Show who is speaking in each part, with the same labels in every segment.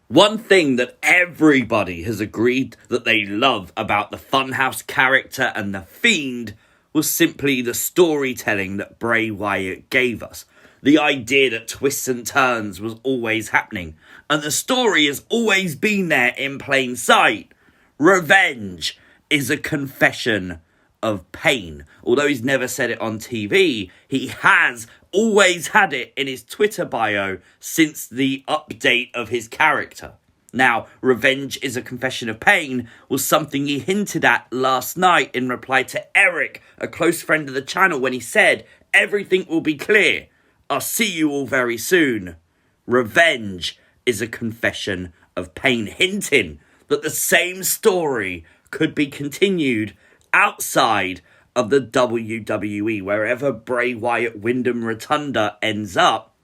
Speaker 1: One thing that everybody has agreed that they love about the Funhouse character and the Fiend was simply the storytelling that Bray Wyatt gave us. The idea that twists and turns was always happening, and the story has always been there in plain sight. Revenge is a confession of pain. Although he's never said it on TV, he has always had it in his Twitter bio since the update of his character. Now, revenge is a confession of pain was something he hinted at last night in reply to Eric, a close friend of the channel, when he said, "Everything will be clear. I'll see you all very soon." Revenge is a confession of pain, hinting that the same story could be continued outside of the WWE. Wherever Bray Wyatt Wyndham Rotunda ends up,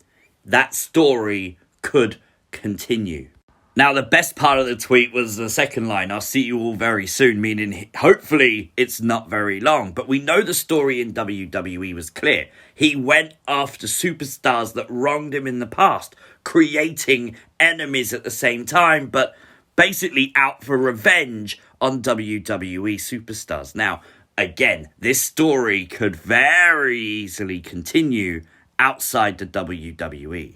Speaker 1: that story could continue. Now, the best part of the tweet was the second line, "I'll see you all very soon," meaning hopefully it's not very long. But we know the story in WWE was clear. He went after superstars that wronged him in the past, creating enemies at the same time, but basically out for revenge on WWE superstars. Now, again, this story could very easily continue outside the WWE.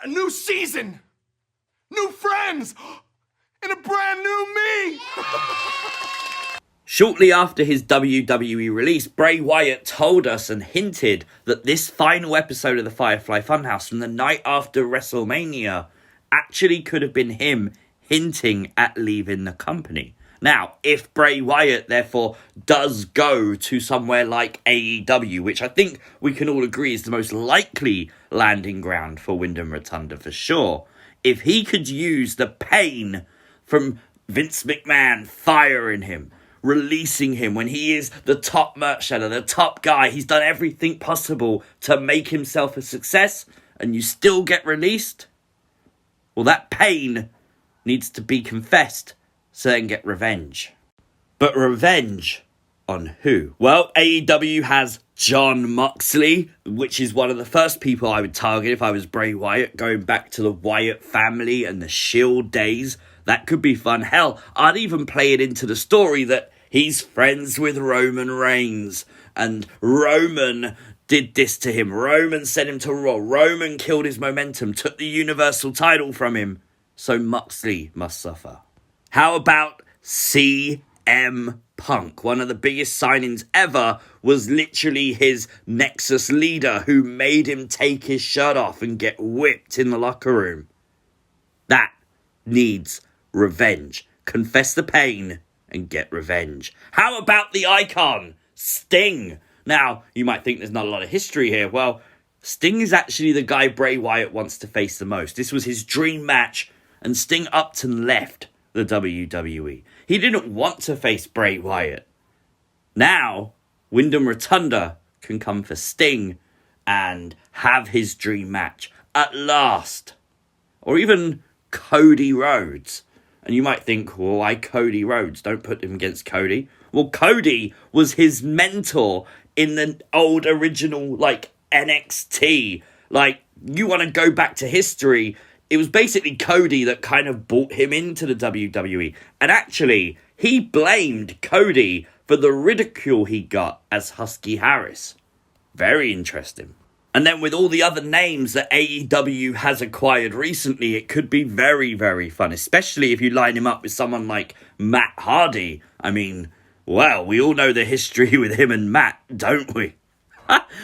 Speaker 2: A new season! New friends! And a brand new me!
Speaker 1: Shortly after his WWE release, Bray Wyatt told us and hinted that this final episode of the Firefly Funhouse from the night after WrestleMania actually could have been him hinting at leaving the company. Now, if Bray Wyatt, therefore, does go to somewhere like AEW, which I think we can all agree is the most likely landing ground for Wyndham Rotunda for sure, if he could use the pain from Vince McMahon firing him, releasing him when he is the top merch seller, the top guy, he's done everything possible to make himself a success, and you still get released, well, that pain needs to be confessed so they can get revenge. But revenge on who? Well, AEW has Jon Moxley, which is one of the first people I would target if I was Bray Wyatt, going back to the Wyatt family and the Shield days. That could be fun. Hell, I'd even play it into the story that he's friends with Roman Reigns, and Roman did this to him. Roman sent him to Raw. Roman killed his momentum, took the Universal title from him, so Moxley must suffer. How about CM Punk? One of the biggest signings ever was literally his Nexus leader who made him take his shirt off and get whipped in the locker room. That needs revenge. Confess the pain and get revenge. How about the icon, Sting? Now, you might think there's not a lot of history here. Well, Sting is actually the guy Bray Wyatt wants to face the most. This was his dream match, and Sting upped and left the WWE. He didn't want to face Bray Wyatt. Now, Wyndham Rotunda can come for Sting and have his dream match at last. Or even Cody Rhodes. And you might think, well, why Cody Rhodes? Don't put him against Cody. Well, Cody was his mentor in the old original, NXT. You want to go back to history, it was basically Cody that kind of brought him into the WWE. And actually, he blamed Cody for the ridicule he got as Husky Harris. Very interesting. And then with all the other names that AEW has acquired recently, it could be very, very fun. Especially if you line him up with someone like Matt Hardy. I mean, well, we all know the history with him and Matt, don't we?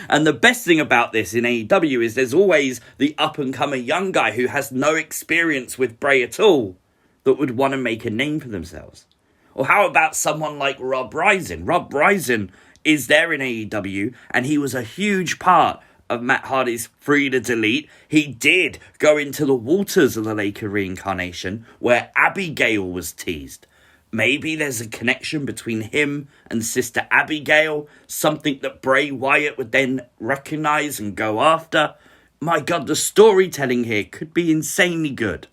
Speaker 1: And the best thing about this in AEW is there's always the up-and-coming young guy who has no experience with Bray at all that would want to make a name for themselves. Or how about someone like Rob Ryzen? Rob Ryzen is there in AEW, and he was a huge part of Matt Hardy's Free to Delete. He did go into the waters of the Lake of Reincarnation, where Abigail was teased. Maybe there's a connection between him and Sister Abigail, something that Bray Wyatt would then recognize and go after. My God, the storytelling here could be insanely good.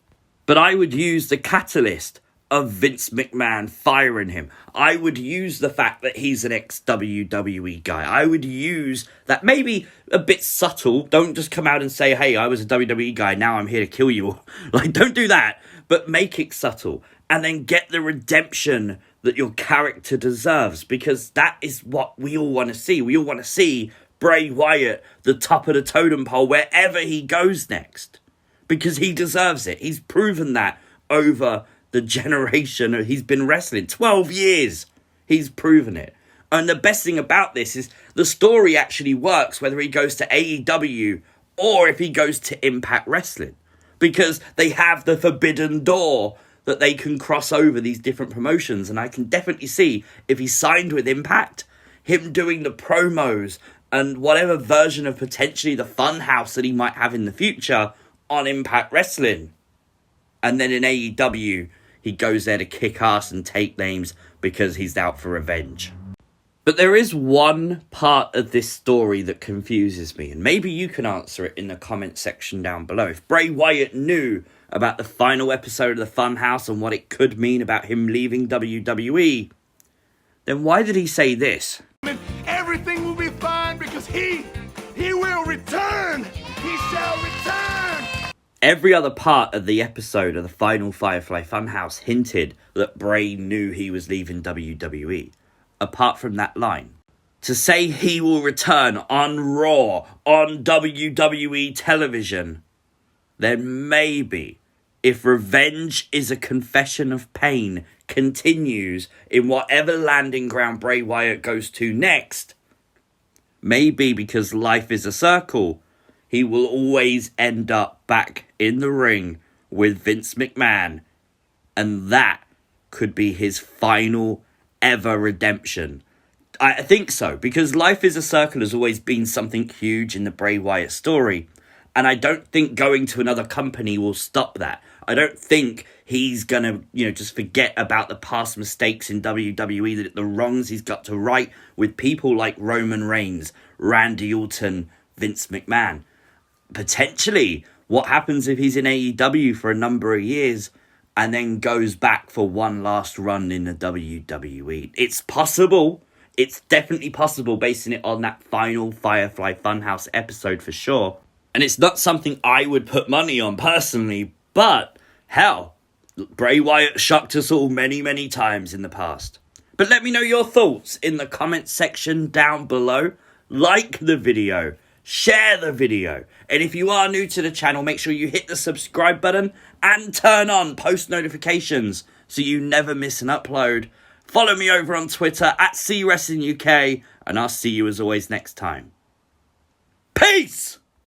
Speaker 1: But I would use the catalyst of Vince McMahon firing him. I would use the fact that he's an ex-WWE guy. I would use that, maybe a bit subtle. Don't just come out and say, hey, I was a WWE guy, now I'm here to kill you. Like, don't do that. But make it subtle. And then get the redemption that your character deserves. Because that is what we all want to see. We all want to see Bray Wyatt, the top of the totem pole, wherever he goes next. Because he deserves it. He's proven that over the generation he's been wrestling. 12 years. He's proven it. And the best thing about this is the story actually works whether he goes to AEW or if he goes to Impact Wrestling. Because they have the forbidden door that they can cross over these different promotions. And I can definitely see if he signed with Impact, him doing the promos and whatever version of potentially the Funhouse that he might have in the future on Impact Wrestling. And then in AEW, he goes there to kick ass and take names because he's out for revenge. But there is one part of this story that confuses me, and maybe you can answer it in the comment section down below. If Bray Wyatt knew about the final episode of the Funhouse and what it could mean about him leaving WWE, then why did he say this?
Speaker 2: Everything will be fine because he will return. He shall return.
Speaker 1: Every other part of the episode of the final Firefly Funhouse hinted that Bray knew he was leaving WWE, apart from that line. To say he will return on Raw, on WWE television, then maybe, if revenge is a confession of pain, continues in whatever landing ground Bray Wyatt goes to next, maybe because life is a circle, he will always end up back in the ring with Vince McMahon. And that could be his final ever redemption. I think so, because life is a circle has always been something huge in the Bray Wyatt story. And I don't think going to another company will stop that. I don't think he's going to, just forget about the past mistakes in WWE, the wrongs he's got to right with people like Roman Reigns, Randy Orton, Vince McMahon. Potentially, what happens if he's in AEW for a number of years and then goes back for one last run in the WWE? It's possible. It's definitely possible, basing it on that final Firefly Funhouse episode for sure. And it's not something I would put money on personally, but hell, Bray Wyatt shocked us all many, many times in the past. But let me know your thoughts in the comment section down below. Like the video, share the video, and if you are new to the channel, make sure you hit the subscribe button and turn on post notifications so you never miss an upload. Follow me over on Twitter at CWrestlingUK, and I'll see you as always next time. Peace!